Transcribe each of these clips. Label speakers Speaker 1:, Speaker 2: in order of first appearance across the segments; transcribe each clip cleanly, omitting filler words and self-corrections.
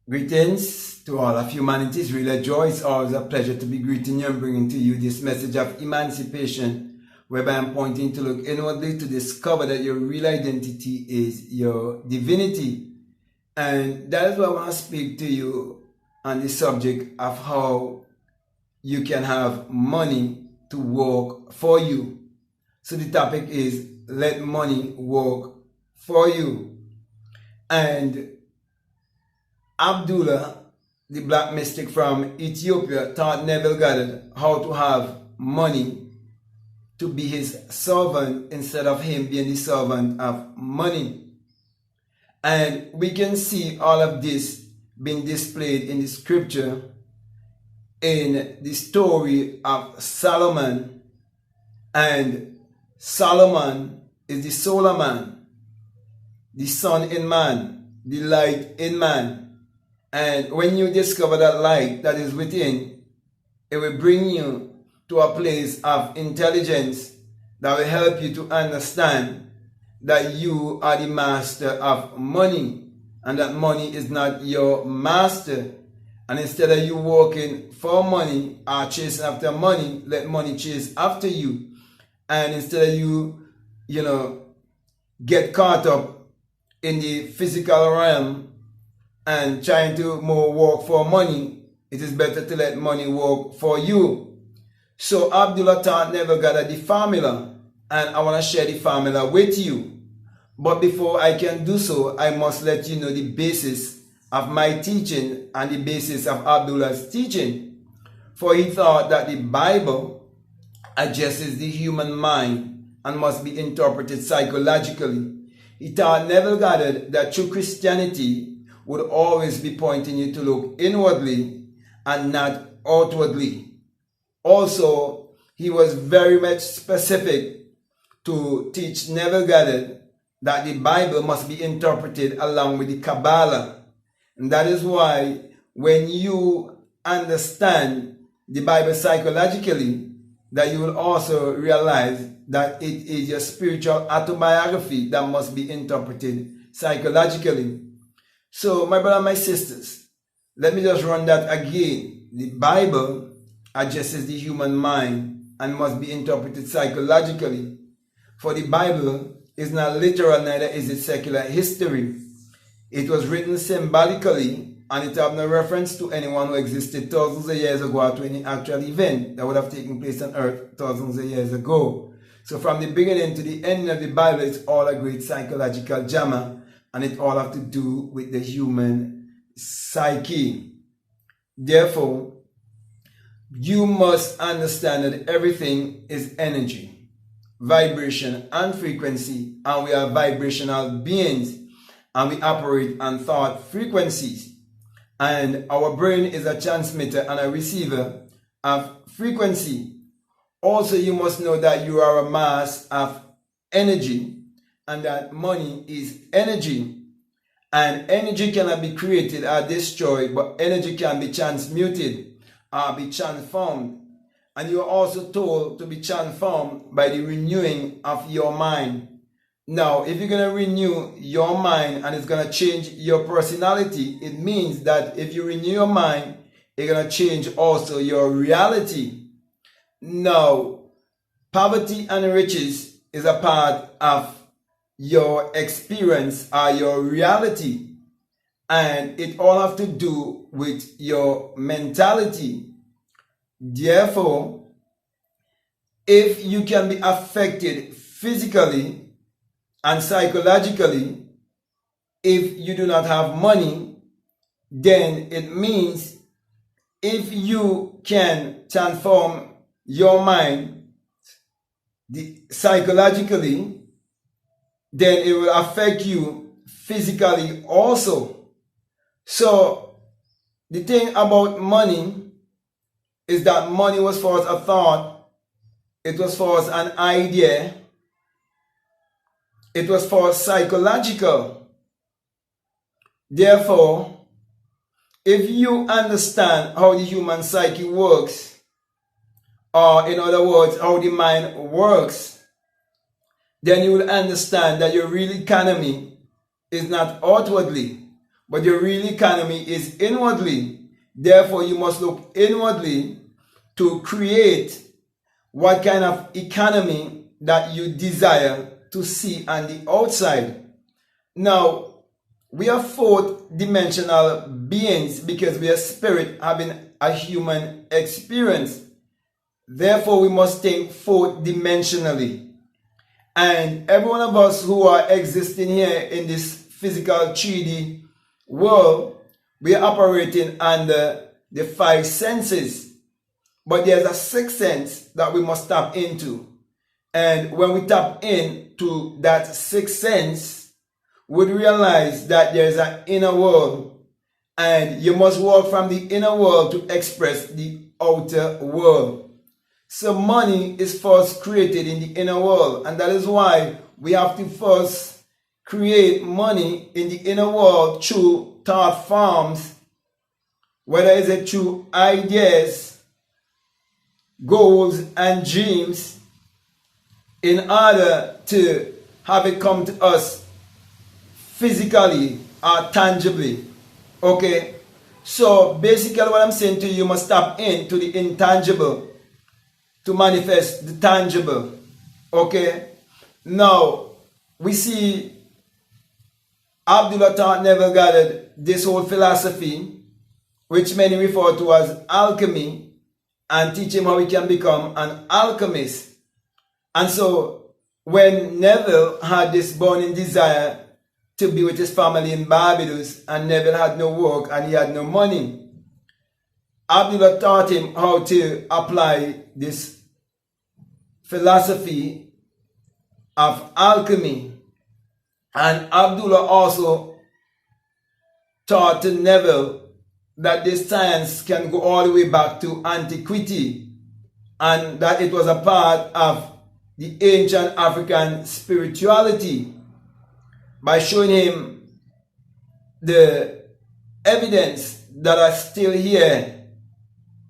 Speaker 1: Greetings to all of humanity. It's really a joy. It's always a pleasure to be greeting you and bringing to you this message of emancipation, whereby I'm pointing to look inwardly to discover that your real identity is your divinity. And that is why I want to speak to you on the subject of how you can have money to work for you. So the topic is let money work for you. And Abdullah, the black mystic from Ethiopia, taught Neville Goddard how to have money to be his servant instead of him being the servant of money. And we can see all of this being displayed in the scripture in the story of Solomon. And Solomon is the solar man, the sun in man, the light in man. And when you discover that light that is within, it will bring you to a place of intelligence that will help you to understand that you are the master of money and that money is not your master. And instead of you working for money or chasing after money, let money chase after you. And instead of you get caught up in the physical realm and trying to more work for money, it is better to let money work for you. So Abdullah taught Neville Goddard the formula, and I want to share the formula with you. But before I can do so, I must let you know the basis of my teaching and the basis of Abdullah's teaching. For he thought that the Bible addresses the human mind and must be interpreted psychologically. He taught Neville Goddard that true Christianity would always be pointing you to look inwardly and not outwardly. Also, he was very much specific to teach Neville Goddard that the Bible must be interpreted along with the Kabbalah. And that is why when you understand the Bible psychologically, that you will also realize that it is your spiritual autobiography that must be interpreted psychologically. So, my brothers and my sisters, let me just run that again. The Bible addresses the human mind and must be interpreted psychologically. For the Bible is not literal, neither is it secular history. It was written symbolically, and it has no reference to anyone who existed thousands of years ago or to any actual event that would have taken place on earth thousands of years ago. So from the beginning to the end of the Bible, it's all a great psychological drama. And it all have to do with the human psyche. Therefore, you must understand that everything is energy, vibration, and frequency. And we are vibrational beings. And we operate on thought frequencies. And our brain is a transmitter and a receiver of frequency. Also, you must know that you are a mass of energy. And that money is energy. And energy cannot be created or destroyed, but energy can be transmuted or be transformed. And you are also told to be transformed by the renewing of your mind. Now, if you're going to renew your mind and it's going to change your personality, it means that if you renew your mind, it's going to change also your reality. Now, poverty and riches is a part of your experience or your reality, and it all have to do with your mentality. Therefore, if you can be affected physically and psychologically if you do not have money, then it means if you can transform your mind psychologically, then it will affect you physically also. So the thing about money is that money was for us a thought, it was for us an idea, it was for us psychological. Therefore, if you understand how the human psyche works, or in other words, how the mind works, then you will understand that your real economy is not outwardly, but your real economy is inwardly. Therefore, you must look inwardly to create what kind of economy that you desire to see on the outside. Now, we are fourth dimensional beings because we are spirit having a human experience. Therefore, we must think fourth dimensionally. And every one of us who are existing here in this physical 3D world, we are operating under the five senses. But there's a sixth sense that we must tap into. And when we tap into that sixth sense, we realize that there's an inner world. And you must walk from the inner world to express the outer world. So money is first created in the inner world. And that is why we have to first create money in the inner world through thought forms, whether it's through ideas, goals, and dreams, in order to have it come to us physically or tangibly. Okay? So basically what I'm saying to you, you must tap into the intangible to manifest the tangible. Okay? Now, we see Abdullah taught Neville Goddard this whole philosophy, which many refer to as alchemy, and teach him how he can become an alchemist. And so, when Neville had this burning desire to be with his family in Barbados, and Neville had no work and he had no money, Abdullah taught him how to apply this philosophy of alchemy. And Abdullah also taught to Neville that this science can go all the way back to antiquity, and that it was a part of the ancient African spirituality, by showing him the evidence that are still here,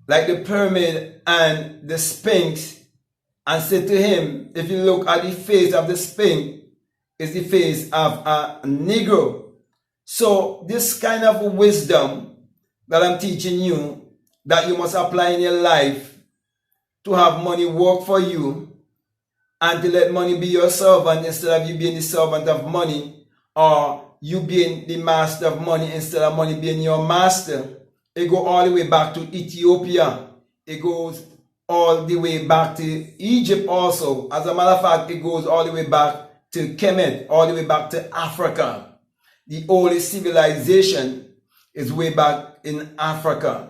Speaker 1: like the pyramid and the Sphinx, and said to him, if you look at the face of the Sphinx, it's the face of a Negro. So this kind of wisdom that I'm teaching you, that you must apply in your life to have money work for you, and to let money be your servant instead of you being the servant of money, or you being the master of money instead of money being your master. It goes all the way back to Ethiopia. It goes all the way back to Egypt also. As a matter of fact, it goes all the way back to Kemet, all the way back to Africa. The oldest civilization is way back in Africa.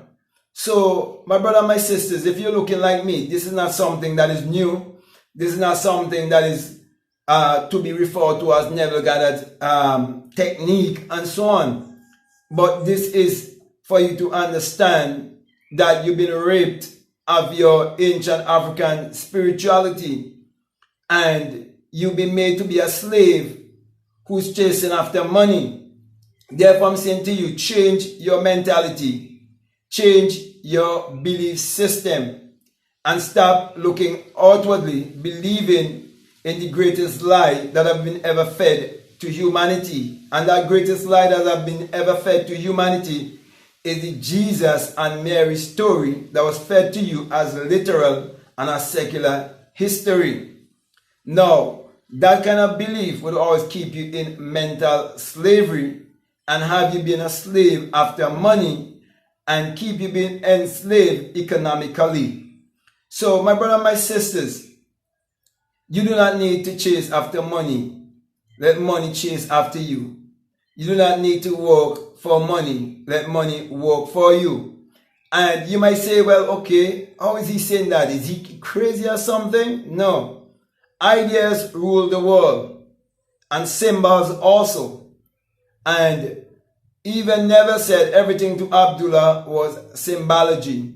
Speaker 1: So, my brother and my sisters, if you're looking like me, this is not something that is new. This is not something that is to be referred to as Neville Goddard's technique and so on. But this is for you to understand that you've been raped of your ancient African spirituality, and you've been made to be a slave who's chasing after money. Therefore, I'm saying to you, change your mentality, change your belief system, and stop looking outwardly, believing in the greatest lie that have been ever fed to humanity. And that greatest lie that have been ever fed to humanity is the Jesus and Mary story that was fed to you as literal and as secular history. Now, that kind of belief will always keep you in mental slavery and have you being a slave after money and keep you being enslaved economically. So, my brother and my sisters, you do not need to chase after money. Let money chase after you. You do not need to work for money. Let money work for you. And you might say, well, okay, how is he saying that? Is he crazy or something? No. Ideas rule the world, and symbols also. And even Neville said everything to Abdullah was symbology.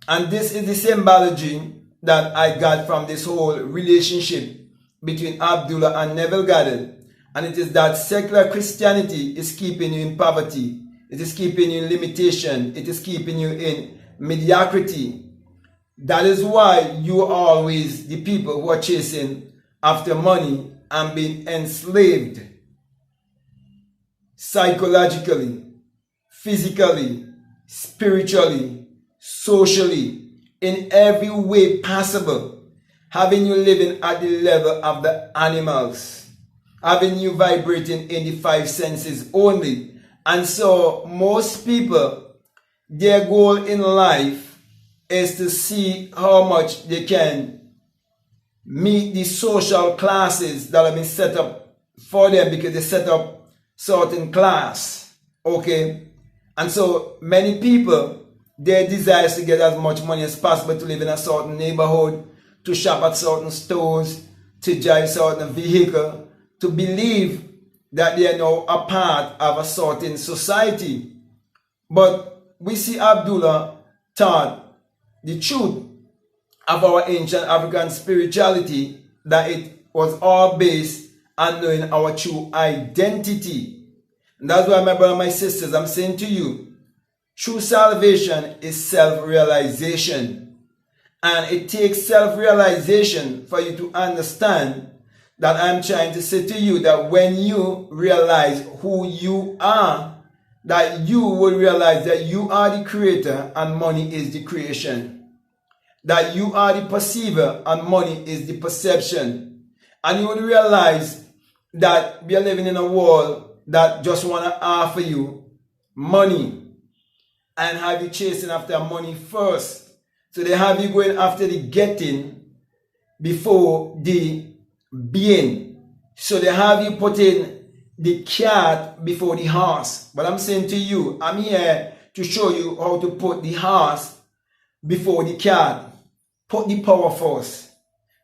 Speaker 1: And this is the symbology that I got from this whole relationship between Abdullah and Neville Goddard. And it is that secular Christianity is keeping you in poverty. It is keeping you in limitation. It is keeping you in mediocrity. That is why you are always the people who are chasing after money and being enslaved psychologically. physically, spiritually, socially, in every way possible, having you living at the level of the animals, having you vibrating in the five senses only. And so most people, their goal in life is to see how much they can meet the social classes that have been set up for them, because they set up certain class, okay? And so many people, their desire is to get as much money as possible, to live in a certain neighborhood, to shop at certain stores, to drive certain vehicle, to believe that they are now a part of a certain society. But we see Abdullah taught the truth of our ancient African spirituality, that it was all based on knowing our true identity. And that's why, my brother and my sisters, I'm saying to you, true salvation is self-realization. And it takes self-realization for you to understand that I'm trying to say to you that when you realize who you are, that you will realize that you are the creator and money is the creation. That you are the perceiver and money is the perception. And you will realize that we are living in a world that just want to offer you money and have you chasing after money first. So they have you going after the getting before the being. So they have you putting the cat before the horse. But I'm saying to you, I'm here to show you how to put the horse before the cat. Put the power first.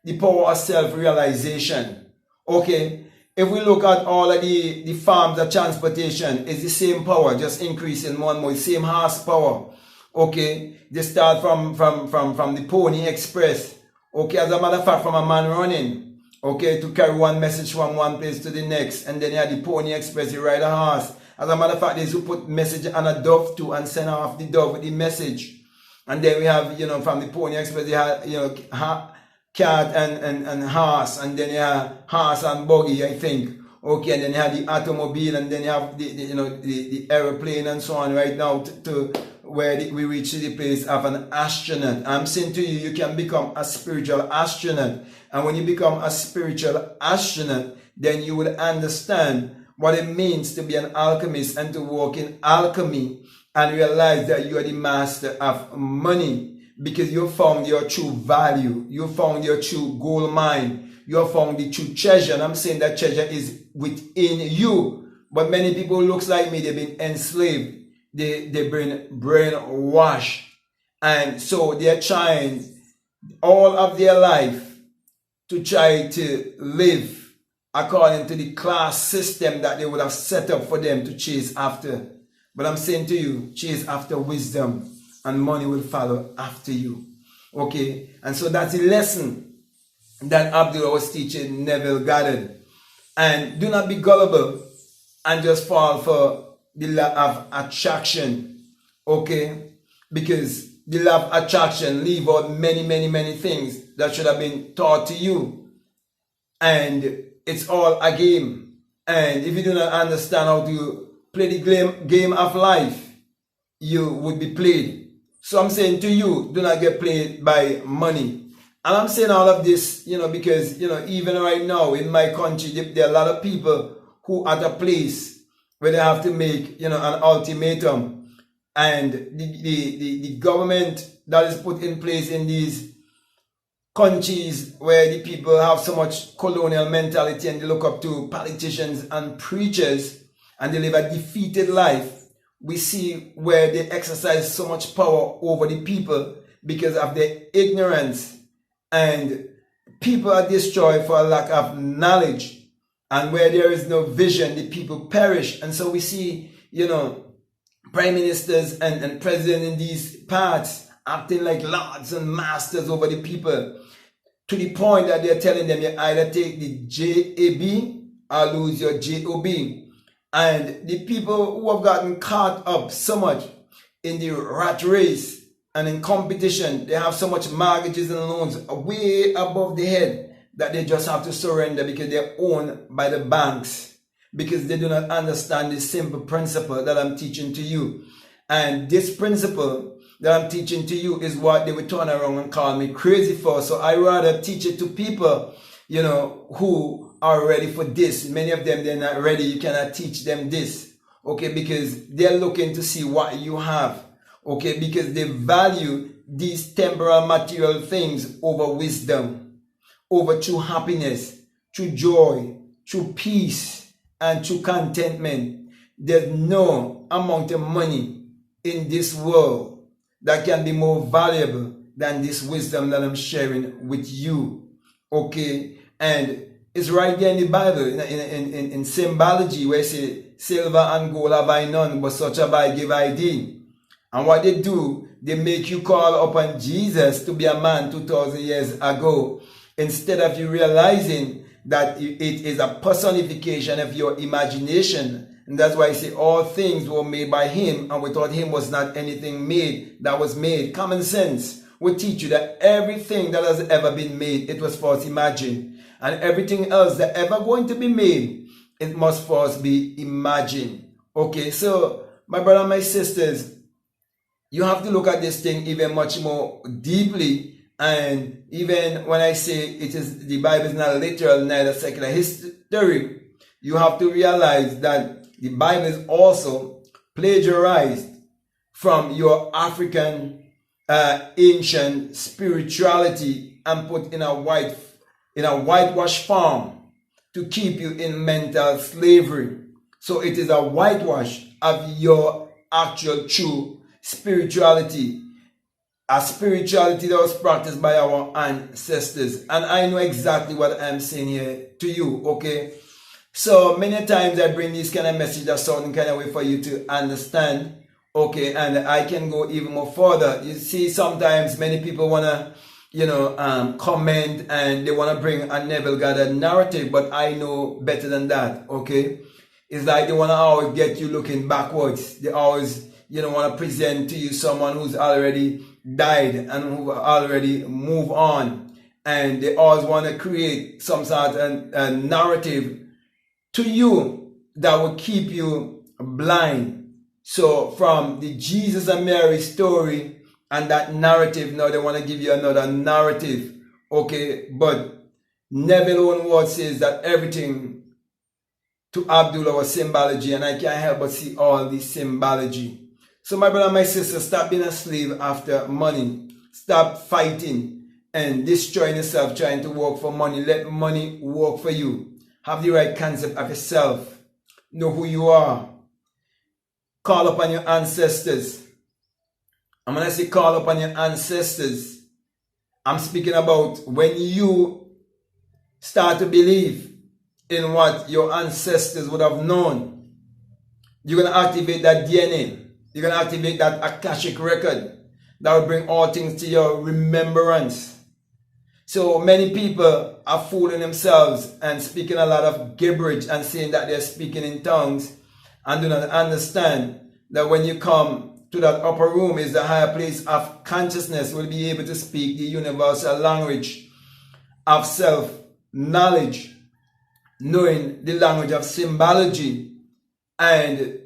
Speaker 1: The power of self-realization. Okay? If we look at all of the forms of transportation, it's the same power, just increasing more and more, same horsepower. Okay? They start from the Pony Express. Okay? As a matter of fact, from a man running. Okay? To carry one message from one place to the next. And then you have the Pony Express, you ride a horse. As a matter of fact, there's who put message on a dove too and send off the dove with the message. And then we have, from the Pony Express, you have, cat and horse, and then you have horse and buggy, I think. Okay, and then you have the automobile, and then you have the aeroplane and so on right now to where we reach the place of an astronaut. I'm saying to you, you can become a spiritual astronaut. And when you become a spiritual astronaut, then you will understand what it means to be an alchemist and to work in alchemy, and realize that you are the master of money, because you found your true value, you found your true gold mine, you have found the true treasure. And I'm saying that treasure is within you. But many people looks like me, they've been enslaved, they've been brainwashed, and so they're trying all of their life to try to live according to the class system that they would have set up for them to chase after. But I'm saying to you, chase after wisdom and money will follow after you. Okay? And so that's the lesson that Abdullah was teaching Neville Goddard. And do not be gullible and just fall for the law of attraction. Okay? Because the law of attraction leave out many things that should have been taught to you. And it's all a game. And if you do not understand how to play the game of life, you would be played. So I'm saying to you, do not get played by money. And I'm saying all of this, because, even right now in my country, there are a lot of people who are at a place where they have to make, an ultimatum. And the government that is put in place in these countries where the people have so much colonial mentality and they look up to politicians and preachers, and they live a defeated life, we see where they exercise so much power over the people because of their ignorance, and people are destroyed for a lack of knowledge, and where there is no vision, the people perish. And so we see, prime ministers and presidents in these parts acting like lords and masters over the people, to the point that they're telling them you either take the JAB or lose your JOB. And the people who have gotten caught up so much in the rat race and in competition, they have so much mortgages and loans way above the head that they just have to surrender because they're owned by the banks. because they do not understand this simple principle that I'm teaching to you. And this principle that I'm teaching to you is what they would turn around and call me crazy for. So I rather teach it to people, who are ready for this. Many of them, they're not ready. You cannot teach them this, okay, because they're looking to see what you have, okay, because they value these temporal material things over wisdom, over true happiness, true joy, true peace, and true contentment. There's no amount of money in this world that can be more valuable than this wisdom that I'm sharing with you, okay? And it's right there in the Bible, in symbology, where it says, silver and gold have I none, but such have I give I thee. And what they do, they make you call upon Jesus to be a man 2,000 years ago, instead of you realizing that it is a personification of your imagination. And that's why I say all things were made by him, and without him was not anything made that was made. Common sense will teach you that everything that has ever been made, it was first imagined. And everything else that ever going to be made, it must first be imagined. Okay, so my brother and my sisters, you have to look at this thing even much more deeply. And even when I say it is, the Bible is not literal, neither secular history, you have to realize that the Bible is also plagiarized from your African ancient spirituality and put in a whitewash form to keep you in mental slavery. So it is a whitewash of your actual true spirituality, a spirituality that was practiced by our ancestors. And I know exactly what I'm saying here to you, okay? So many times I bring these kind of messages that sound kind of way for you to understand, okay? And I can go even more further. You see, sometimes many people want to comment, and they want to bring a Neville Goddard narrative, but I know better than that, okay? It's like they want to always get you looking backwards. They always, want to present to you someone who's already died and who already moved on. And they always want to create some sort of a narrative to you that will keep you blind. So from the Jesus and Mary story, and that narrative, now they want to give you another narrative, okay? But Neville own word says that everything to Abdullah was symbology, and I can't help but see all the symbology. So my brother and my sister, stop being a slave after money. Stop fighting and destroying yourself trying to work for money. Let money work for you. Have the right concept of yourself. Know who you are. Call upon your ancestors. And when I say call upon your ancestors, I'm speaking about when you start to believe in what your ancestors would have known. You're going to activate that DNA. You're going to activate that Akashic record that will bring all things to your remembrance. So many people are fooling themselves and speaking a lot of gibberish and saying that they're speaking in tongues and do not understand that when you come to that upper room is the higher place of consciousness, will be able to speak the universal language of self-knowledge, knowing the language of symbology, and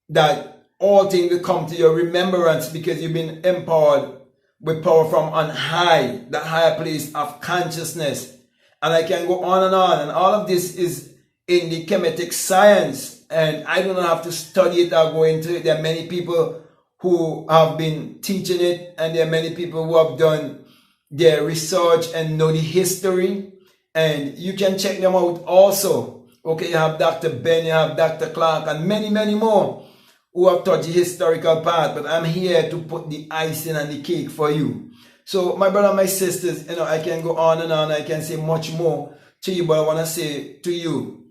Speaker 1: that all things will come to your remembrance because you've been empowered with power from on high, the higher place of consciousness. And I can go on, and all of this is in the Kemetic science, and I do not have to study it or go into it. There are many people who have been teaching it, and there are many people who have done their research and know the history, and you can check them out also. Okay, you have Dr. Ben, you have Dr. Clark, and many, many more who have taught the historical part, but I'm here to put the icing on the cake for you. So my brother, my sisters, I can go on and on, I can say much more to you, but I want to say to you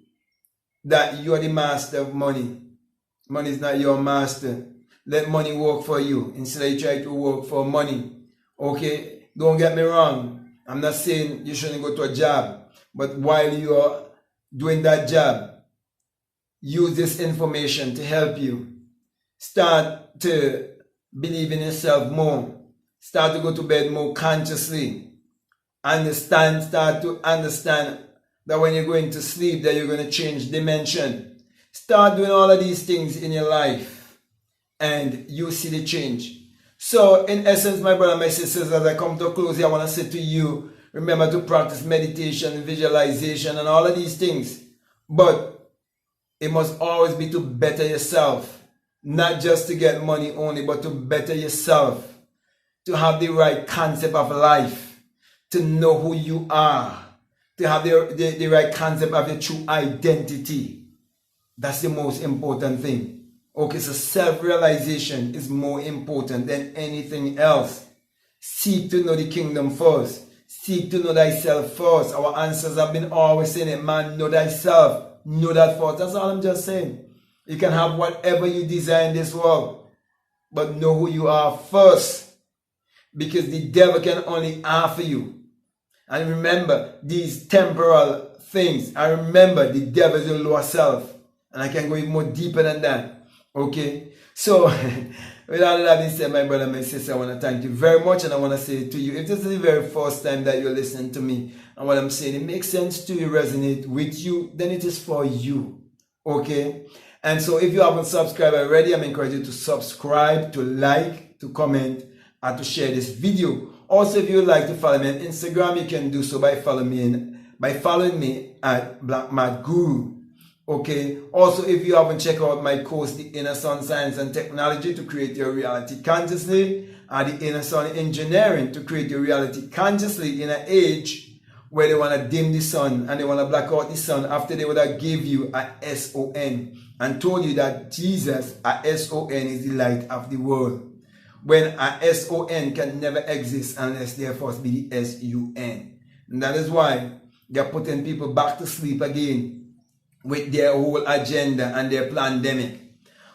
Speaker 1: that you are the master of money. Money is not your master. Let money work for you instead of you try to work for money. Okay? Don't get me wrong. I'm not saying you shouldn't go to a job, but while you are doing that job, use this information to help you. Start to believe in yourself more. Start to go to bed more consciously. Start to understand that when you're going to sleep, that you're going to change dimension. Start doing all of these things in your life and you see the change. So in essence, my brother, my sisters, as I come to a close here, I want to say to you, remember to practice meditation, visualization, and all of these things. But it must always be to better yourself. Not just to get money only, but to better yourself. To have the right concept of life. To know who you are. To have the right concept of your true identity. That's the most important thing. Okay, so self-realization is more important than anything else. Seek to know the kingdom first. Seek to know thyself first. Our ancestors have been always saying it, man, know thyself. Know that first. That's all I'm just saying. You can have whatever you desire in this world, but know who you are first. Because the devil can only offer you. And remember, these temporal things. I remember the devil is your lower self. And I can go even more deeper than that. Okay, so with all that being said, my brother, my sister, I want to thank you very much, and I want to say to you, if this is the very first time that you're listening to me and what I'm saying, it makes sense to you, resonate with you, then it is for you. Okay, and so if you haven't subscribed already, I'm encouraging you to subscribe, to like, to comment, and to share this video. Also, if you would like to follow me on Instagram, you can do so by following me at Black Mad Guru. Okay, also if you haven't checked out my course, The Inner Sun Science and Technology to Create Your Reality Consciously, and The Inner Sun Engineering to Create Your Reality Consciously in an age where they want to dim the sun and they want to black out the sun after they would have give you a SON and told you that Jesus, a SON, is the light of the world. When a SON can never exist unless there first be the SUN. And that is why they're putting people back to sleep again with their whole agenda and their pandemic.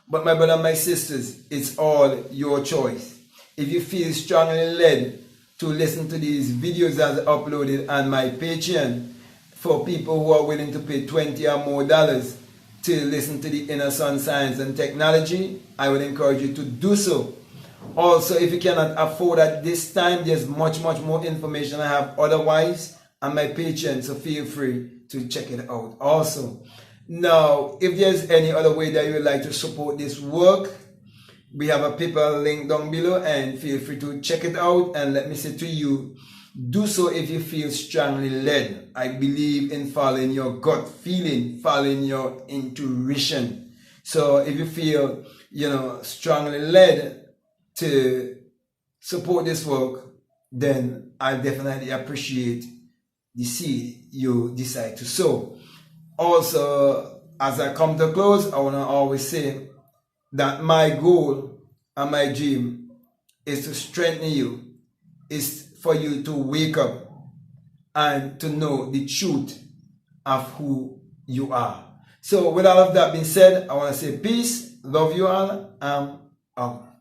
Speaker 1: But my brother and my sisters, it's all your choice. If you feel strongly led to listen to these videos as uploaded on my Patreon for people who are willing to pay $20 or more to listen to The Inner Sun Science and Technology, I would encourage you to do so. Also, if you cannot afford at this time, there's much more information I have otherwise on my Patreon, so feel free to check it out also. Now, if there's any other way that you would like to support this work, we have a PayPal link down below, and feel free to check it out. And let me say to you, do so if you feel strongly led. I believe in following your gut feeling, following your intuition. So if you feel, strongly led to support this work, then I definitely appreciate the seed you decide to sow. Also, as I come to a close, I want to always say that my goal and my dream is to strengthen you, is for you to wake up and to know the truth of who you are. So with all of that being said, I want to say peace, love you all, out.